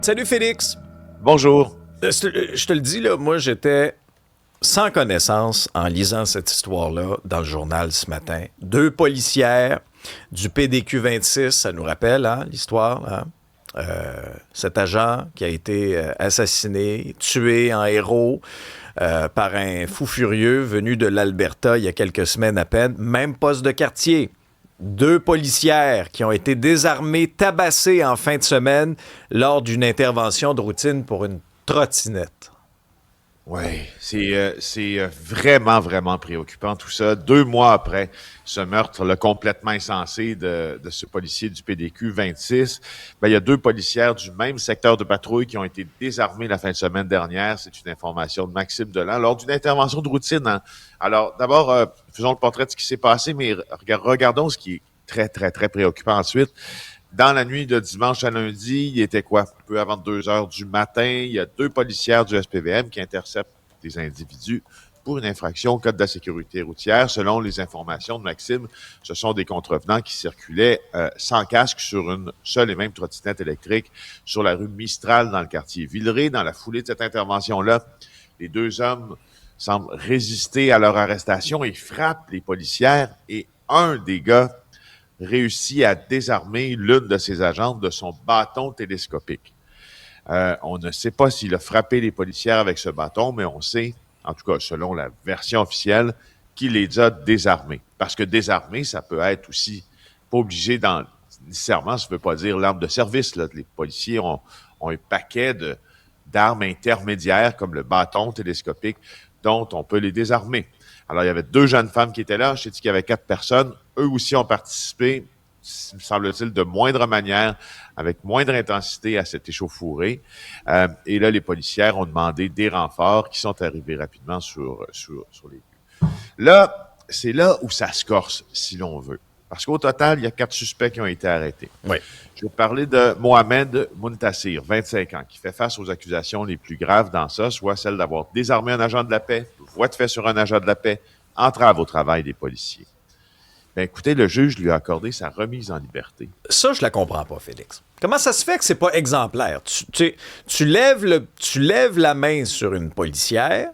Salut Félix. Bonjour. Je te le dis, là, moi j'étais sans connaissance en lisant cette histoire-là dans le journal ce matin. Deux policières du PDQ 26, ça nous rappelle l'histoire. Cet agent qui a été assassiné, tué en héros par un fou furieux venu de l'Alberta il y a quelques semaines à peine. Même poste de quartier. Deux policières qui ont été désarmées, tabassées en fin de semaine lors d'une intervention de routine pour une trottinette. Oui, c'est vraiment, vraiment préoccupant tout ça. 2 mois après ce meurtre complètement insensé de ce policier du PDQ 26, il y a deux policières du même secteur de patrouille qui ont été désarmées la fin de semaine dernière. C'est une information de Maxime Delan lors d'une intervention de routine. Hein. Alors, d'abord, faisons le portrait de ce qui s'est passé, mais regardons ce qui est très, très, très préoccupant ensuite. Dans la nuit de dimanche à lundi, il était quoi? Un peu avant 2 heures du matin, il y a deux policières du SPVM qui interceptent des individus pour une infraction au code de la sécurité routière. Selon les informations de Maxime, ce sont des contrevenants qui circulaient sans casque sur une seule et même trottinette électrique sur la rue Mistral dans le quartier Villeray. Dans la foulée de cette intervention-là, les deux hommes semblent résister à leur arrestation et frappent les policières et un des gars réussit à désarmer l'une de ses agentes de son bâton télescopique. On ne sait pas s'il a frappé les policières avec ce bâton, mais on sait, en tout cas selon la version officielle, qu'il les a désarmés. Parce que désarmer, ça peut être aussi pas obligé dans nécessairement, ça ne veut pas dire l'arme de service. Là. Les policiers ont un paquet d'armes intermédiaires comme le bâton télescopique dont on peut les désarmer. Alors, il y avait deux jeunes femmes qui étaient là. Je t'ai dit qu'il y avait 4 personnes. Eux aussi ont participé, me semble-t-il, de moindre manière, avec moindre intensité à cette échauffourée. Et là, les policières ont demandé des renforts qui sont arrivés rapidement sur les lieux. Là, c'est là où ça se corse, si l'on veut. Parce qu'au total, il y a 4 suspects qui ont été arrêtés. Oui. Je vais vous parler de Mohamed Muntassir, 25 ans, qui fait face aux accusations les plus graves dans ça, soit celle d'avoir désarmé un agent de la paix, voie de fait sur un agent de la paix, entrave au travail des policiers. Ben, écoutez, le juge lui a accordé sa remise en liberté. Ça, je la comprends pas, Félix. Comment ça se fait que c'est pas exemplaire? Tu lèves la main sur une policière,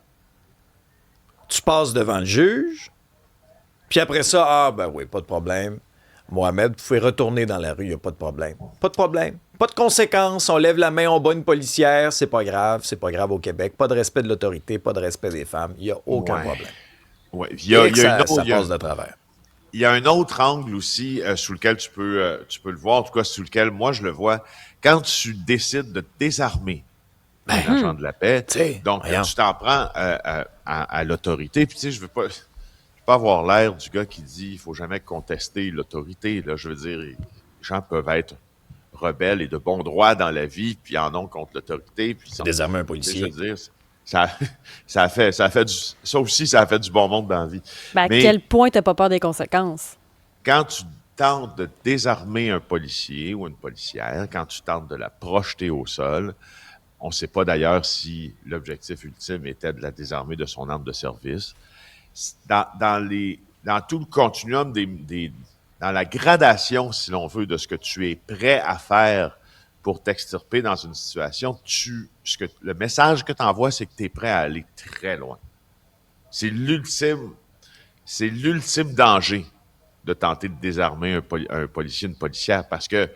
tu passes devant le juge, puis après ça, ben oui, pas de problème. Mohamed, vous pouvez retourner dans la rue, il n'y a pas de problème. Pas de problème. Pas de conséquences, on lève la main, on bat une policière, c'est pas grave au Québec. Pas de respect de l'autorité, pas de respect des femmes, il n'y a aucun problème. Ouais. Et que ça passe de travers. Il y a un autre angle aussi sous lequel tu peux le voir, en tout cas sous lequel moi je le vois. Quand tu décides de désarmer un agent de la paix, donc tu t'en prends à l'autorité. Puis tu sais, je veux pas avoir l'air du gars qui dit il faut jamais contester l'autorité. Là, je veux dire, les gens peuvent être rebelles et de bon droit dans la vie, puis en ont contre l'autorité. Puis désarmer un policier. Je veux dire, ça a fait ça aussi, ça a fait du bon monde dans la vie. Ben, à quel point t'as pas peur des conséquences? Quand tu tentes de désarmer un policier ou une policière, quand tu tentes de la projeter au sol, on ne sait pas d'ailleurs si l'objectif ultime était de la désarmer de son arme de service. Dans tout le continuum dans la gradation, si l'on veut, de ce que tu es prêt à faire pour t'extirper dans une situation, le message que tu envoies, c'est que tu es prêt à aller très loin. C'est l'ultime danger de tenter de désarmer un policier, une policière, parce que,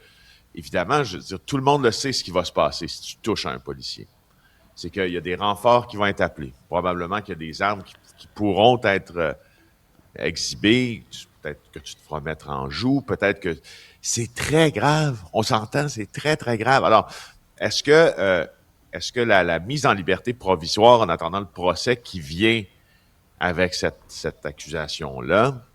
évidemment, je veux dire, tout le monde le sait ce qui va se passer si tu touches à un policier. C'est qu'il y a des renforts qui vont être appelés. Probablement qu'il y a des armes qui pourront être exhibées. Peut-être que tu te feras mettre en joue. Peut-être que c'est très grave. On s'entend, c'est très, très grave. Alors, est-ce que la mise en liberté provisoire en attendant le procès qui vient avec cette accusation-là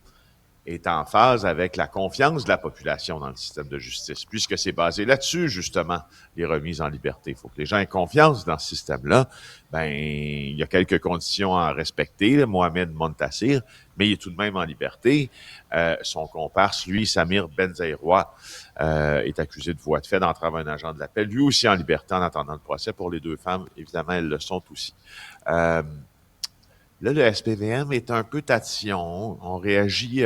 est en phase avec la confiance de la population dans le système de justice, puisque c'est basé là-dessus, justement, les remises en liberté. Il faut que les gens aient confiance dans ce système-là. Ben, il y a quelques conditions à respecter, Mohamed Montassir, mais il est tout de même en liberté. Son comparse, lui, Samir Benzaïrois, est accusé de voie de fait d'entrave à un agent de la paix, lui aussi en liberté en attendant le procès. Pour les deux femmes, évidemment, elles le sont aussi. Là, le SPVM est un peu tatillon. On réagit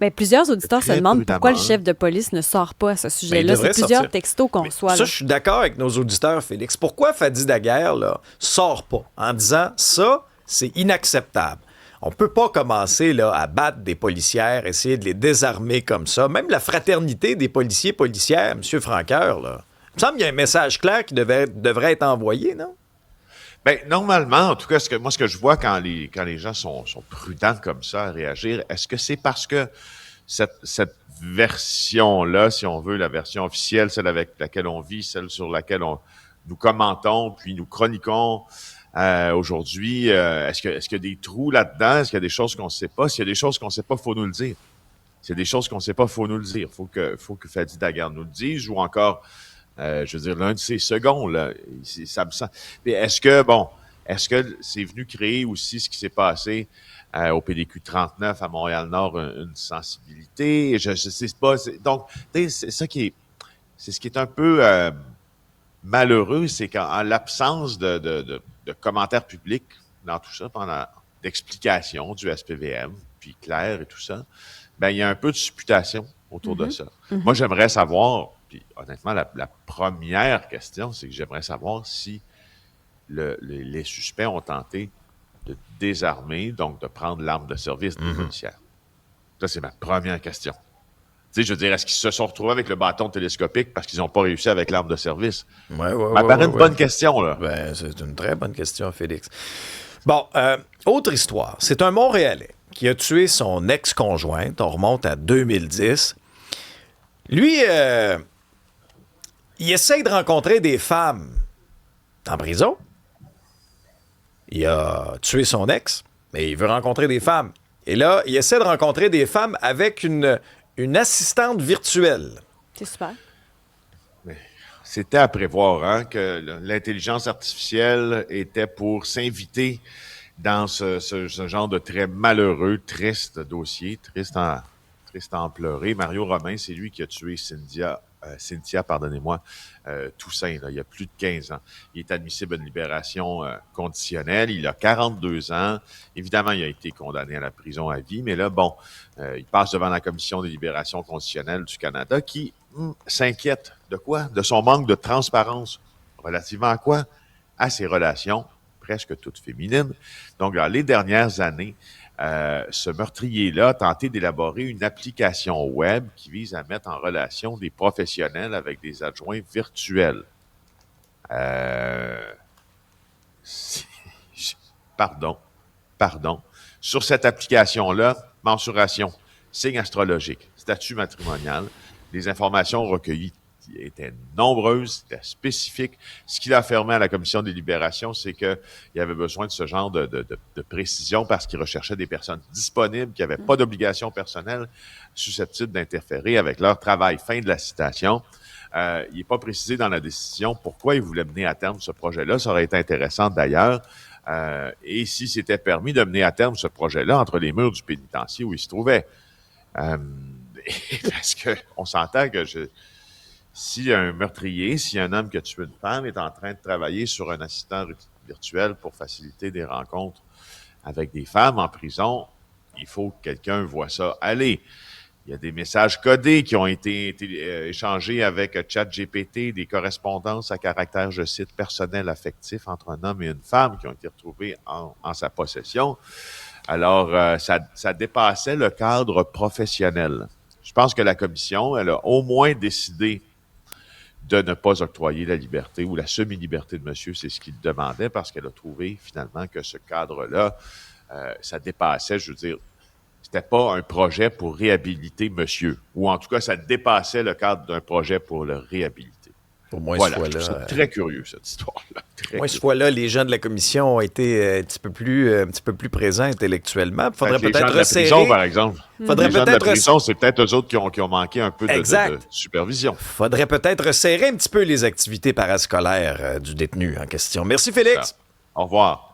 Ben, plusieurs auditeurs se très demandent pourquoi le prudemment. chef de police ne sort pas à ce Ben, il sujet-là. devrait C'est plusieurs sortir. textos qu'on reçoit. Ça, Là. je suis d'accord avec nos auditeurs, Félix. Pourquoi Fadi Daguerre là, sort pas en disant ça, c'est inacceptable? On peut pas commencer là, à battre des policières, essayer de les désarmer comme ça. Même la fraternité des policiers-policières, M. Franqueur, là. Il me semble qu'il y a un message clair qui devrait être envoyé, non? Ben, normalement, en tout cas, ce que je vois quand les gens sont prudents comme ça à réagir, est-ce que c'est parce que cette version-là, si on veut, la version officielle, celle avec laquelle on vit, celle sur laquelle nous commentons, puis nous chroniquons aujourd'hui, est-ce qu'il y a des trous là-dedans? Est-ce qu'il y a des choses qu'on ne sait pas? S'il y a des choses qu'on ne sait pas, il faut nous le dire. S'il y a des choses qu'on ne sait pas, il faut nous le dire. Faut que Fadi Daguerre nous le dise, ou encore je veux dire, l'un de ces seconds, là, ça me sent. Mais est-ce que c'est venu créer aussi ce qui s'est passé au PDQ 39 à Montréal-Nord, une sensibilité? Je sais pas. Donc, c'est ça c'est ce qui est un peu malheureux, c'est qu'en l'absence de commentaires publics dans tout ça, d'explications du SPVM, puis clair et tout ça, ben il y a un peu de supputation autour de ça. Moi, j'aimerais savoir, puis honnêtement, la première question, c'est que j'aimerais savoir si les suspects ont tenté de désarmer, donc de prendre l'arme de service des policières. Ça, c'est ma première question. Tu sais, je veux dire, est-ce qu'ils se sont retrouvés avec le bâton télescopique parce qu'ils n'ont pas réussi avec l'arme de service? Ouais, Ça paraît une bonne question, là. Ben, c'est une très bonne question, Félix. Bon, autre histoire. C'est un Montréalais qui a tué son ex-conjointe. On remonte à 2010. Lui, il essaye de rencontrer des femmes en prison. Il a tué son ex, mais il veut rencontrer des femmes. Et là, il essaie de rencontrer des femmes avec une assistante virtuelle. C'est super. C'était à prévoir hein, que l'intelligence artificielle était pour s'inviter dans ce genre de très malheureux, triste dossier, triste à en pleurer. Mario Romain, c'est lui qui a tué Cynthia, Toussaint, là, il y a plus de 15 ans. Il est admissible à une libération conditionnelle. Il a 42 ans. Évidemment, il a été condamné à la prison à vie, mais là, bon, il passe devant la Commission des libérations conditionnelles du Canada qui s'inquiète de quoi? De son manque de transparence. Relativement à quoi? À ses relations, presque toutes féminines. Donc, dans les dernières années, ce meurtrier-là a tenté d'élaborer une application web qui vise à mettre en relation des professionnels avec des adjoints virtuels. Pardon. Sur cette application-là, mensuration, signe astrologique, statut matrimonial, les informations recueillies étaient nombreuses, étaient spécifiques. Ce qu'il a affirmé à la Commission des libérations, c'est qu'il y avait besoin de ce genre de précision parce qu'il recherchait des personnes disponibles, qui n'avaient pas d'obligation personnelle susceptibles d'interférer avec leur travail. Fin de la citation. Il n'est pas précisé dans la décision pourquoi il voulait mener à terme ce projet-là. Ça aurait été intéressant d'ailleurs. Et si c'était permis de mener à terme ce projet-là entre les murs du pénitencier où il se trouvait. Parce qu'on s'entend que si un meurtrier, si un homme qui a tué une femme est en train de travailler sur un assistant virtuel pour faciliter des rencontres avec des femmes en prison, il faut que quelqu'un voit ça aller. Il y a des messages codés qui ont été échangés avec ChatGPT, des correspondances à caractère, je cite, personnel affectif entre un homme et une femme qui ont été retrouvées en sa possession. Alors, ça dépassait le cadre professionnel. Je pense que la commission, elle a au moins décidé de ne pas octroyer la liberté ou la semi-liberté de monsieur, c'est ce qu'il demandait, parce qu'elle a trouvé finalement que ce cadre-là, ça dépassait, je veux dire, c'était pas un projet pour réhabiliter monsieur, ou en tout cas, ça dépassait le cadre d'un projet pour le réhabiliter. Au moins, voilà, ce fois-là. c'est très curieux, cette histoire-là. Au moins, ce fois-là, les gens de la commission ont été un petit peu plus présents intellectuellement. Il faudrait peut-être resserrer. Les gens de la prison, par exemple. Faudrait les gens de la peut-être prison, c'est peut-être eux autres qui ont manqué un peu de supervision. Faudrait peut-être resserrer un petit peu les activités parascolaires du détenu en question. Merci, Félix. Au revoir.